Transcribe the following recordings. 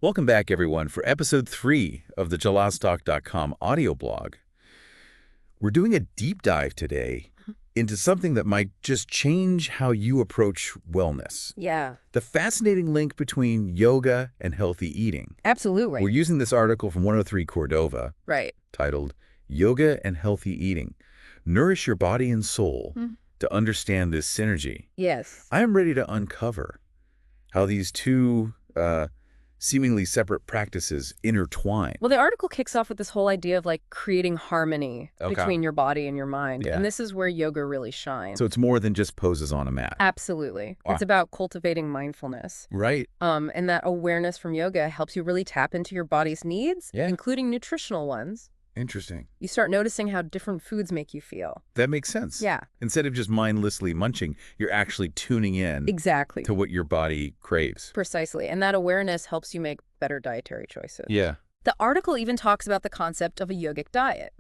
Welcome back, everyone, for episode 3 of the JalasTalk.com audio blog. We're doing a deep dive today into something that might just change how you approach wellness. Yeah, The fascinating link between yoga and healthy eating. absolutely. We're using this article from 103 Cordova Right. titled Yoga and Healthy Eating. Nourish your body and soul to understand this synergy. Yes. I am ready to uncover how these two seemingly separate practices intertwine. Well, the article kicks off with this whole idea of like creating harmony Okay. between your body and your mind. Yeah. And this is where yoga really shines. So it's more than just poses on a mat. Absolutely. Wow. It's about cultivating mindfulness. Right. And that awareness from yoga helps you really tap into your body's needs, Yeah. including nutritional ones. Interesting. You start noticing how different foods make you feel. That makes sense. Yeah, Instead of just mindlessly munching, you're actually tuning in exactly. to what your body craves. Precisely. And that awareness helps you make better dietary choices. Yeah. The article even talks about the concept of a yogic diet.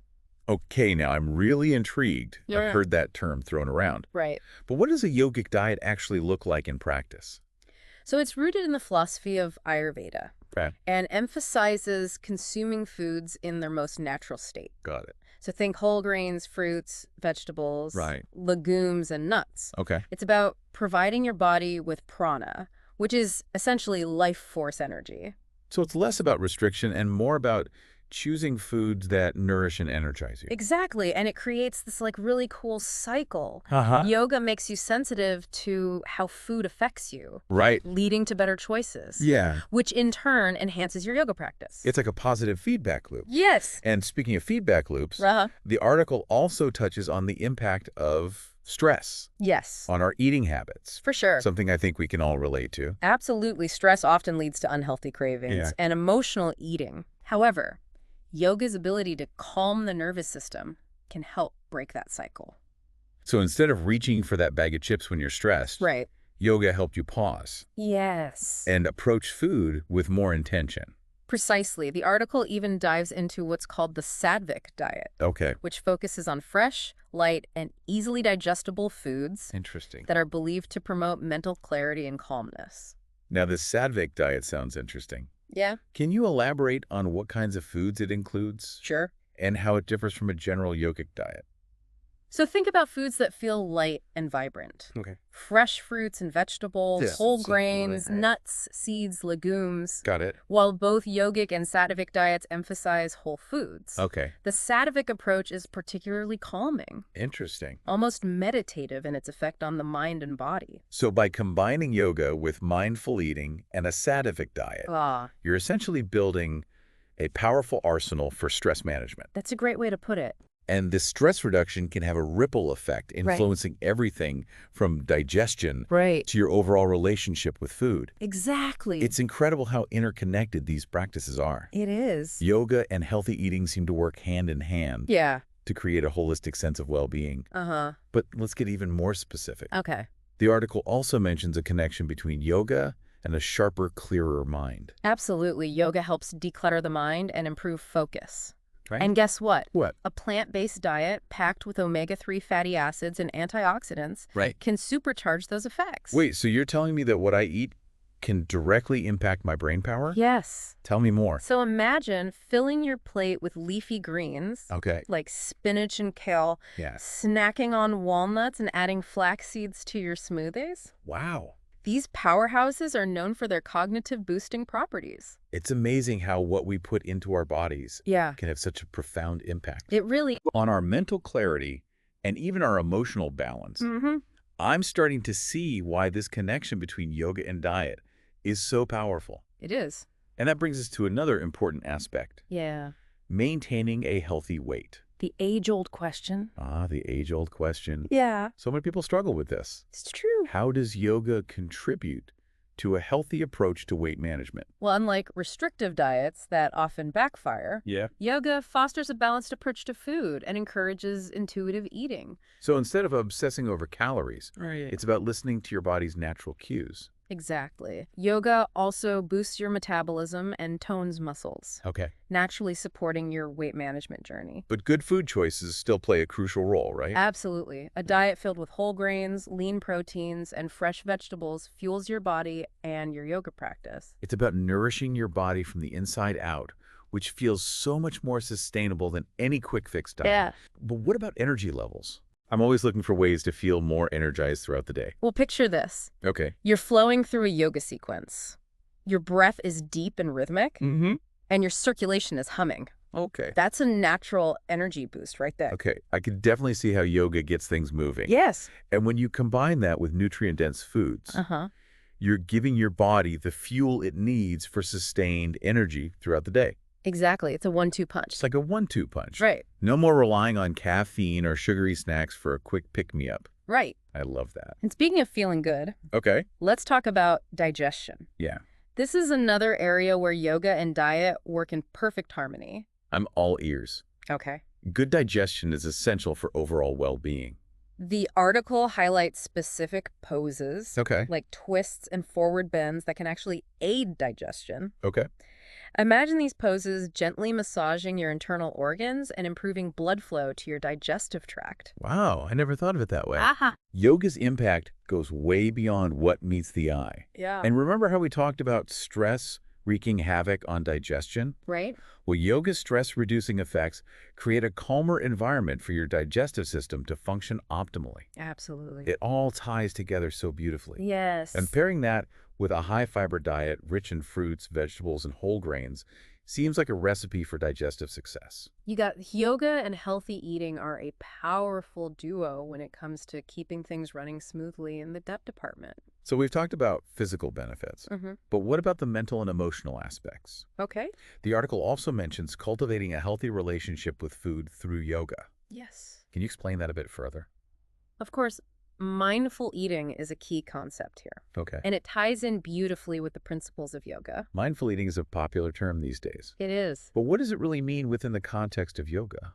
Okay, now I'm really intrigued. Yeah. I've heard that term thrown around. Right. But what does a yogic diet actually look like in practice? So it's rooted in the philosophy of Ayurveda Okay. and emphasizes consuming foods in their most natural state. Got it. So think whole grains, fruits, vegetables, Right. legumes, and nuts. Okay. It's about providing your body with prana, which is essentially life force energy. So it's less about restriction and more about choosing foods that nourish and energize you. Exactly, and it creates this like really cool cycle. Uh-huh. Yoga makes you sensitive to how food affects you, Right. leading to better choices, Yeah. which in turn enhances your yoga practice. It's like a positive feedback loop. Yes. And speaking of feedback loops, Uh-huh. the article also touches on the impact of stress Yes, on our eating habits, for sure. something I think we can all relate to. Absolutely. Stress often leads to unhealthy cravings Yeah. and emotional eating. However, yoga's ability to calm the nervous system can help break that cycle. So instead of reaching for that bag of chips when you're stressed, Right. yoga helped you pause Yes. and approach food with more intention. Precisely. The article even dives into what's called the Sattvic diet, Okay. which focuses on fresh, light, and easily digestible foods Interesting. that are believed to promote mental clarity and calmness. Now, this Sattvic diet sounds interesting. Yeah, Can you elaborate on what kinds of foods it includes sure. and how it differs from a general yogic diet? So think about foods that feel light and vibrant. Okay. Fresh fruits and vegetables, Yeah. whole So- grains, right. nuts, seeds, legumes. Got it. While both yogic and sattvic diets emphasize whole foods, Okay. the sattvic approach is particularly calming, Interesting. almost meditative in its effect on the mind and body. So by combining yoga with mindful eating and a sattvic diet, Ah, you're essentially building a powerful arsenal for stress management. that's a great way to put it. And this stress reduction can have a ripple effect, influencing everything from digestion Right. to your overall relationship with food. Exactly. It's incredible how interconnected these practices are. It is. Yoga and healthy eating seem to work hand in hand Yeah. to create a holistic sense of well-being. Uh-huh. But let's get even more specific. Okay. The article also mentions a connection between yoga and a sharper, clearer mind. Absolutely. Yoga helps declutter the mind and improve focus. Right? And guess what? What? A plant-based diet packed with omega-3 fatty acids and antioxidants Right. can supercharge those effects. Wait, so you're telling me that what I eat can directly impact my brain power? Yes. Tell me more. So imagine filling your plate with leafy greens, Okay. like spinach and kale, Yeah. snacking on walnuts and adding flax seeds to your smoothies. Wow. These powerhouses are known for their cognitive boosting properties. It's amazing how what we put into our bodies Yeah. can have such a profound impact It really... on our mental clarity and even our emotional balance. Mm-hmm. I'm starting to see why this connection between yoga and diet is so powerful. It is. And that brings us to another important aspect, Yeah. maintaining a healthy weight. The age-old question. Ah, the age-old question. Yeah. So many people struggle with this. It's true. How does yoga contribute to a healthy approach to weight management? Well, unlike restrictive diets that often backfire, Yeah. yoga fosters a balanced approach to food and encourages intuitive eating. So instead of obsessing over calories, Right. it's about listening to your body's natural cues. Exactly. Yoga also boosts your metabolism and tones muscles, Okay. naturally supporting your weight management journey. But good food choices still play a crucial role, right? Absolutely. A diet filled with whole grains, lean proteins, and fresh vegetables fuels your body and your yoga practice. It's about nourishing your body from the inside out, which feels so much more sustainable than any quick fix diet. Yeah. But what about energy levels? I'm always looking for ways to feel more energized throughout the day. Well, picture this. Okay. You're flowing through a yoga sequence. Your breath is deep and rhythmic, Mm-hmm. and your circulation is humming. Okay. That's a natural energy boost right there. Okay. I can definitely see how yoga gets things moving. Yes. And when you combine that with nutrient-dense foods, Uh-huh. you're giving your body the fuel it needs for sustained energy throughout the day. Exactly. It's a 1-2 punch. It's like a 1-2 punch. Right. No more relying on caffeine or sugary snacks for a quick pick-me-up. Right. I love that. And speaking of feeling good, Okay. let's talk about digestion. Yeah. This is another area where yoga and diet work in perfect harmony. I'm all ears. Okay. Good digestion is essential for overall well-being. The article highlights specific poses, Okay. like twists and forward bends that can actually aid digestion. Okay. Imagine these poses gently massaging your internal organs and improving blood flow to your digestive tract. Wow, I never thought of it that way. Aha. Yoga's impact goes way beyond what meets the eye. Yeah. And remember how we talked about stress wreaking havoc on digestion? Right? Well, yoga's stress-reducing effects create a calmer environment for your digestive system to function optimally. Absolutely. It all ties together so beautifully. Yes. And pairing that with a high-fiber diet rich in fruits, vegetables, and whole grains seems like a recipe for digestive success. You got yoga and healthy eating are a powerful duo when it comes to keeping things running smoothly in the depth department. So we've talked about physical benefits, Mm-hmm. but what about the mental and emotional aspects? Okay. The article also mentions cultivating a healthy relationship with food through yoga. Yes. Can you explain that a bit further? Of course, mindful eating is a key concept here, Okay. and it ties in beautifully with the principles of yoga. Mindful eating is a popular term these days. It is. But what does it really mean within the context of yoga?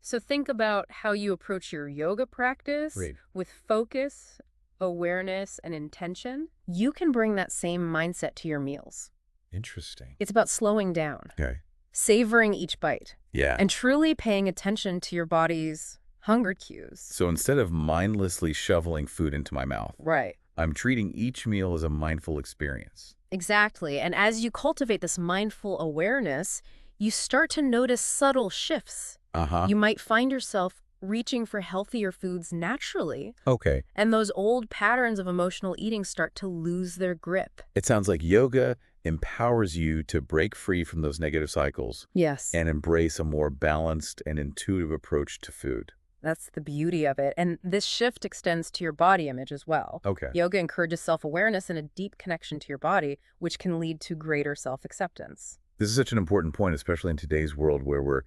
So think about how you approach your yoga practice Right. with focus, awareness, and intention. You can bring that same mindset to your meals. Interesting. It's about slowing down, Okay. savoring each bite, Yeah. and truly paying attention to your body's hunger cues. So instead of mindlessly shoveling food into my mouth, Right. I'm treating each meal as a mindful experience. Exactly. And as you cultivate this mindful awareness, you start to notice subtle shifts. Uh-huh. You might find yourself reaching for healthier foods naturally, Okay. and those old patterns of emotional eating start to lose their grip. It sounds like yoga empowers you to break free from those negative cycles Yes. and embrace a more balanced and intuitive approach to food. That's the beauty of it. And this shift extends to your body image as well. Okay. Yoga encourages self-awareness and a deep connection to your body, which can lead to greater self-acceptance. This is such an important point, especially in today's world where we're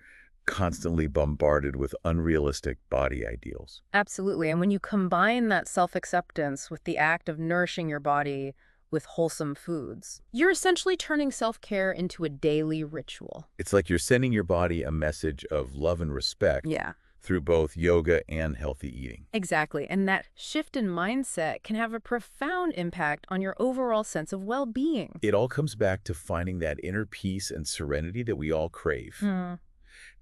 constantly bombarded with unrealistic body ideals. Absolutely. And when you combine that self-acceptance with the act of nourishing your body with wholesome foods, you're essentially turning self-care into a daily ritual. It's like you're sending your body a message of love and respect Yeah, through both yoga and healthy eating. exactly. And that shift in mindset can have a profound impact on your overall sense of well-being. It all comes back to finding that inner peace and serenity that we all crave. Hmm.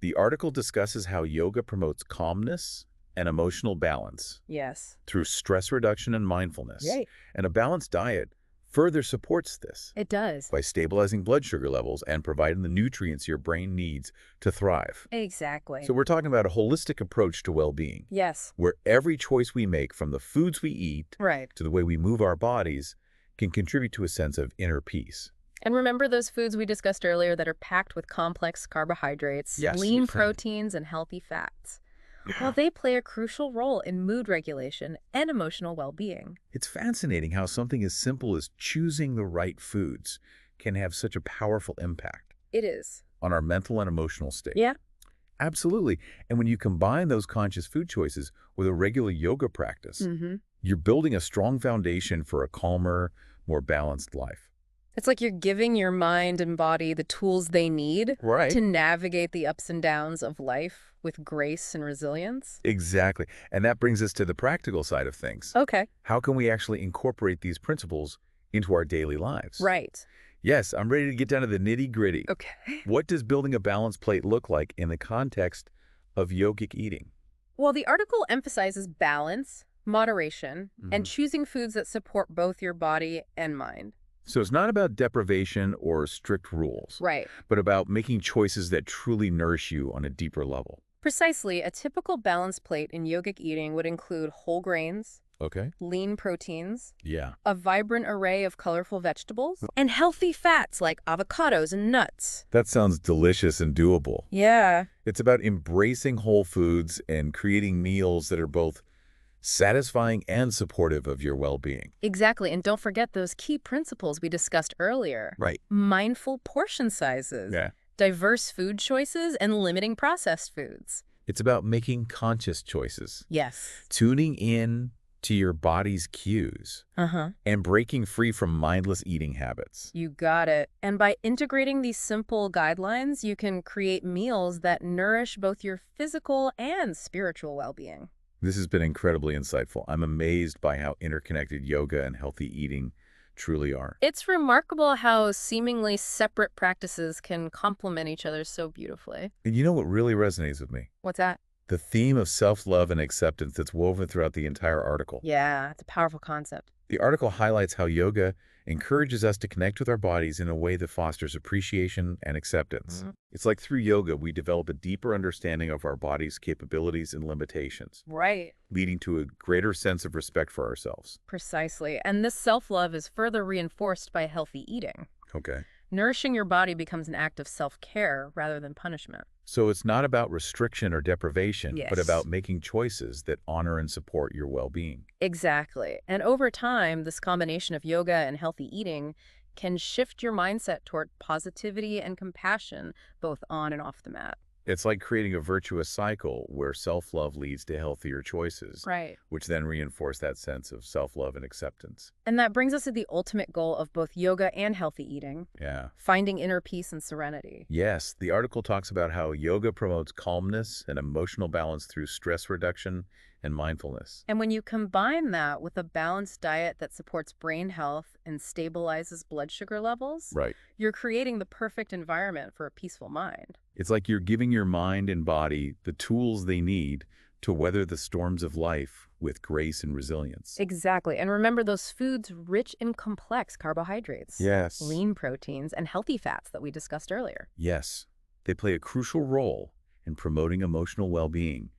The article discusses how yoga promotes calmness and emotional balance Yes. through stress reduction and mindfulness. Right. And a balanced diet further supports this It does. by stabilizing blood sugar levels and providing the nutrients your brain needs to thrive. Exactly. So we're talking about a holistic approach to well-being, Yes. where every choice we make, from the foods we eat Right. to the way we move our bodies, can contribute to a sense of inner peace. And remember those foods we discussed earlier that are packed with complex carbohydrates, Yes. lean Yes. proteins, and healthy fats? Well, they play a crucial role in mood regulation and emotional well-being. It's fascinating how something as simple as choosing the right foods can have such a powerful impact It is. on our mental and emotional state. Yeah. Absolutely. And when you combine those conscious food choices with a regular yoga practice, Mm-hmm. you're building a strong foundation for a calmer, more balanced life. It's like you're giving your mind and body the tools they need Right. to navigate the ups and downs of life with grace and resilience. Exactly. And that brings us to the practical side of things. Okay. How can we actually incorporate these principles into our daily lives. Right. Yes, I'm ready to get down to the nitty-gritty. Okay. What does building a balanced plate look like in the context of yogic eating? Well, the article emphasizes balance, moderation, and Mhm. choosing foods that support both your body and mind. So it's not about deprivation or strict rules, Right. but about making choices that truly nourish you on a deeper level. Precisely, a typical balanced plate in yogic eating would include whole grains, Okay. lean proteins, Yeah. a vibrant array of colorful vegetables, and healthy fats like avocados and nuts. That sounds delicious and doable. Yeah. It's about embracing whole foods and creating meals that are both satisfying and supportive of your well-being. Exactly, and don't forget those key principles we discussed earlier. Right. Mindful portion sizes, Yeah. diverse food choices, and limiting processed foods. It's about making conscious choices, Yes. tuning in to your body's cues, Uh-huh. and breaking free from mindless eating habits. You got it. And by integrating these simple guidelines, you can create meals that nourish both your physical and spiritual well-being. This has been incredibly insightful. I'm amazed by how interconnected yoga and healthy eating truly are. It's remarkable how seemingly separate practices can complement each other so beautifully. And you know what really resonates with me? What's that? The theme of self-love and acceptance that's woven throughout the entire article. Yeah, it's a powerful concept. The article highlights how yoga encourages us to connect with our bodies in a way that fosters appreciation and acceptance. Mhm. It's like through yoga, we develop a deeper understanding of our body's capabilities and limitations, Right. leading to a greater sense of respect for ourselves. Precisely. And this self-love is further reinforced by healthy eating. Okay. Nourishing your body becomes an act of self-care rather than punishment. So it's not about restriction or deprivation, but Yes. about making choices that honor and support your well-being. Exactly. And over time, this combination of yoga and healthy eating can shift your mindset toward positivity and compassion, both on and off the mat. It's like creating a virtuous cycle where self-love leads to healthier choices, Right. which then reinforce that sense of self-love and acceptance. And that brings us to the ultimate goal of both yoga and healthy eating, Yeah. finding inner peace and serenity. Yes, the article talks about how yoga promotes calmness and emotional balance through stress reduction and mindfulness. And when you combine that with a balanced diet that supports brain health and stabilizes blood sugar levels, Right. you're creating the perfect environment for a peaceful mind. It's like you're giving your mind and body the tools they need to weather the storms of life with grace and resilience. Exactly. And remember those foods rich in complex carbohydrates, Yes. lean proteins, and healthy fats that we discussed earlier. Yes, they play a crucial role in promoting emotional well-being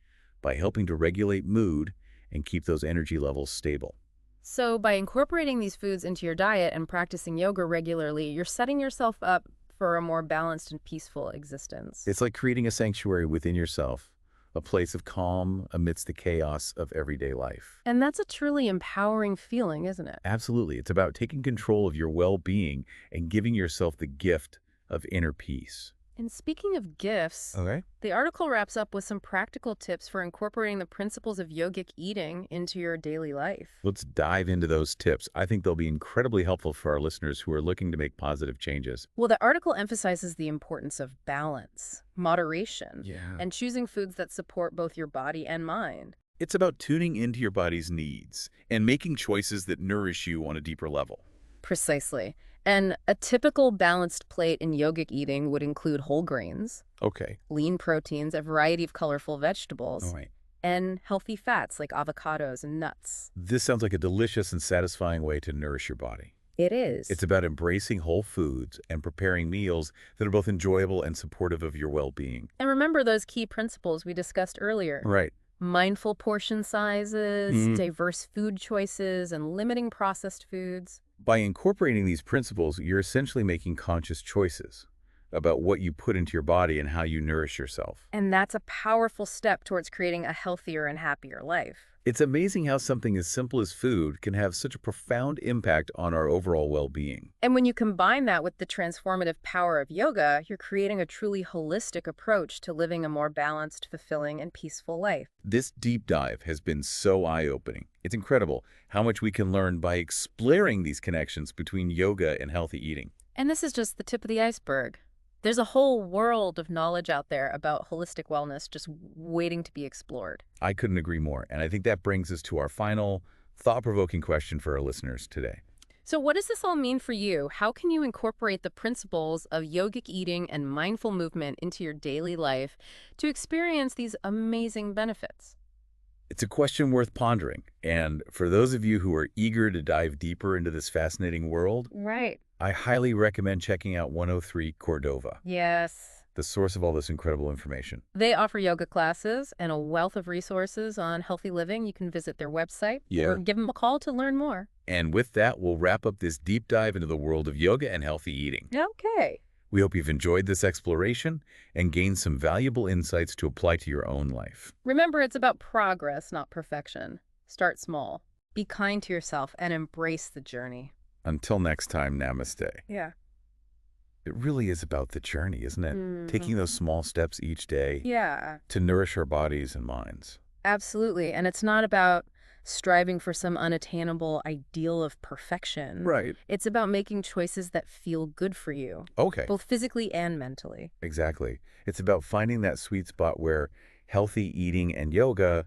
by helping to regulate mood and keep those energy levels stable. So by incorporating these foods into your diet and practicing yoga regularly, you're setting yourself up for a more balanced and peaceful existence. It's like creating a sanctuary within yourself, a place of calm amidst the chaos of everyday life. And that's a truly empowering feeling, isn't it? Absolutely. It's about taking control of your well-being and giving yourself the gift of inner peace. And speaking of gifts, Okay. the article wraps up with some practical tips for incorporating the principles of yogic eating into your daily life. Let's dive into those tips. I think they'll be incredibly helpful for our listeners who are looking to make positive changes. Well, the article emphasizes the importance of balance, moderation, Yeah. and choosing foods that support both your body and mind. It's about tuning into your body's needs and making choices that nourish you on a deeper level. Precisely. And a typical balanced plate in yogic eating would include whole grains, Okay. lean proteins, a variety of colorful vegetables, All right. and healthy fats like avocados and nuts. This sounds like a delicious and satisfying way to nourish your body. It is. It's about embracing whole foods and preparing meals that are both enjoyable and supportive of your well-being. And remember those key principles we discussed earlier. Right. Mindful portion sizes, Mhm. diverse food choices, and limiting processed foods. By incorporating these principles, you're essentially making conscious choices about what you put into your body and how you nourish yourself. And that's a powerful step towards creating a healthier and happier life. It's amazing how something as simple as food can have such a profound impact on our overall well-being. And when you combine that with the transformative power of yoga, you're creating a truly holistic approach to living a more balanced, fulfilling, and peaceful life. This deep dive has been so eye-opening. It's incredible how much we can learn by exploring these connections between yoga and healthy eating. And this is just the tip of the iceberg. There's a whole world of knowledge out there about holistic wellness just waiting to be explored. I couldn't agree more, and I think that brings us to our final thought-provoking question for our listeners today. So what does this all mean for you? How can you incorporate the principles of yogic eating and mindful movement into your daily life to experience these amazing benefits? It's a question worth pondering. And for those of you who are eager to dive deeper into this fascinating world, Right. I highly recommend checking out 103 Cordova, Yes. the source of all this incredible information. They offer yoga classes and a wealth of resources on healthy living. You can visit their website or give them a call to learn more. And with that, we'll wrap up this deep dive into the world of yoga and healthy eating. Okay. We hope you've enjoyed this exploration and gained some valuable insights to apply to your own life. Remember, it's about progress, not perfection. Start small. Be kind to yourself and embrace the journey. Until next time, namaste. Yeah. It really is about the journey, isn't it? Taking those small steps each day Yeah, to nourish our bodies and minds. absolutely. And it's not about striving for some unattainable ideal of perfection. Right. It's about making choices that feel good for you, Okay, both physically and mentally. exactly. It's about finding that sweet spot where healthy eating and yoga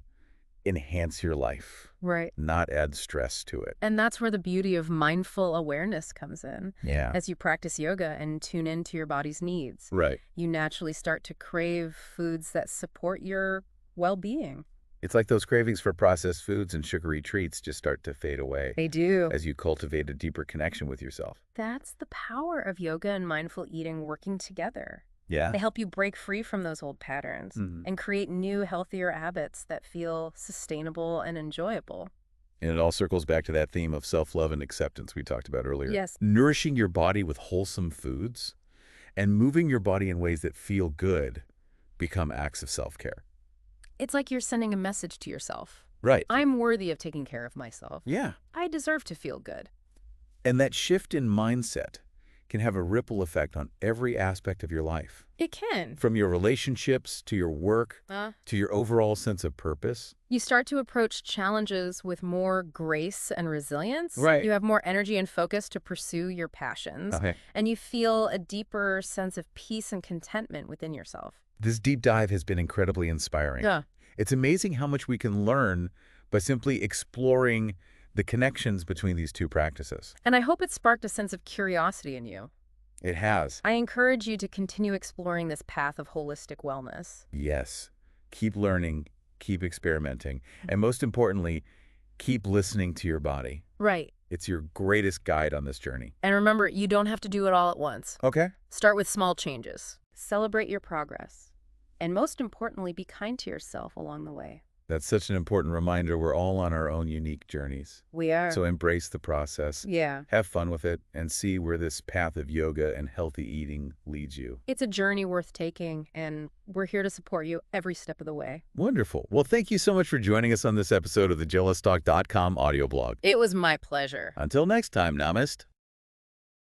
enhance your life, Right. not add stress to it. And that's where the beauty of mindful awareness comes in. Yeah. As you practice yoga and tune into your body's needs, Right. you naturally start to crave foods that support your well-being. It's like those cravings for processed foods and sugary treats just start to fade away They do. as you cultivate a deeper connection with yourself. That's the power of yoga and mindful eating working together. Yeah. They help you break free from those old patterns and create new, healthier habits that feel sustainable and enjoyable. And it all circles back to that theme of self-love and acceptance we talked about earlier. Yes. Nourishing your body with wholesome foods and moving your body in ways that feel good become acts of self-care. It's like you're sending a message to yourself. Right. I'm worthy of taking care of myself. Yeah. I deserve to feel good. And that shift in mindset can have a ripple effect on every aspect of your life. It can. From your relationships to your work to your overall sense of purpose. You start to approach challenges with more grace and resilience. Right. You have more energy and focus to pursue your passions. Okay. And you feel a deeper sense of peace and contentment within yourself. This deep dive has been incredibly inspiring. It's amazing how much we can learn by simply exploring the connections between these two practices. And I hope it sparked a sense of curiosity in you. It has. I encourage you to continue exploring this path of holistic wellness. Yes. Keep learning, keep experimenting, and most importantly, keep listening to your body. Right. It's your greatest guide on this journey. And remember, you don't have to do it all at once. Okay. Start with small changes. Celebrate your progress. And most importantly, be kind to yourself along the way. That's such an important reminder. We're all on our own unique journeys. We are. So embrace the process. Yeah. Have fun with it and see where this path of yoga and healthy eating leads you. It's a journey worth taking, and we're here to support you every step of the way. Wonderful. Well, thank you so much for joining us on this episode of the Jealous Talk.com audio blog. It was my pleasure. Until next time, Namaste.